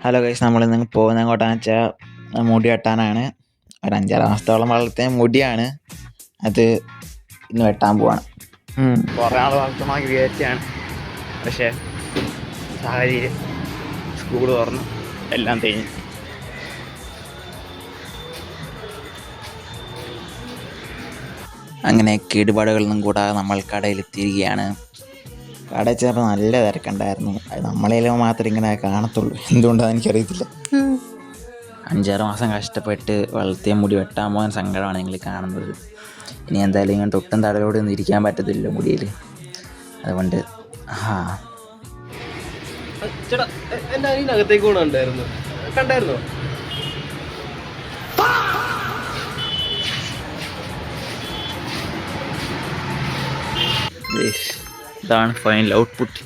Hello guys, നമ്മളിന്ന് പോകുന്നത് എങ്ങോട്ടാണെന്ന് വെച്ചാൽ മുടി വെട്ടാനാണ്. ഒരു 5-6 മാസത്തോളം വളർത്തിയ മുടിയാണ്. അത് ഇന്ന് വെട്ടാൻ പോവാണ്. കുറേ നാൾ വളർത്തണമെന്ന് വിചാരിച്ചാണ്, പക്ഷേ സാഹചര്യം സ്കൂൾ തുറന്നു, എല്ലാം കഴിഞ്ഞു. അങ്ങനെ കേടുപാടുകളൊന്നും കൂടാതെ നമ്മൾ കടയിലെത്തിയിരിക്കുകയാണ്. കടയിൽ ചെന്നപ്പോൾ നല്ല തിരക്കുണ്ടായിരുന്നു. അത് നമ്മളേലും മാത്രമേ ഇങ്ങനെ കാണത്തുള്ളൂ, എന്തുകൊണ്ടാണെന്ന് എനിക്കറിയത്തില്ല. 5-6 മാസം കഷ്ടപ്പെട്ട് വളർത്തിയ മുടി വെട്ടാൻ പോകാൻ സങ്കടമാണ് നിങ്ങൾ കാണുന്നത്. ഇനി എന്തായാലും ഇങ്ങനെ തൊട്ടും തടലോടെ ഒന്നും ഇരിക്കാൻ പറ്റത്തില്ല മുടിയിൽ. അതുകൊണ്ട് ചേട്ടാ, എൻ്റെ അനിയനകത്തേക്ക് പോകണുണ്ടായിരുന്നു, കണ്ടായിരുന്നോ? ഇതാണ് ഫൈനൽ ഔട്ട്പുട്ട്.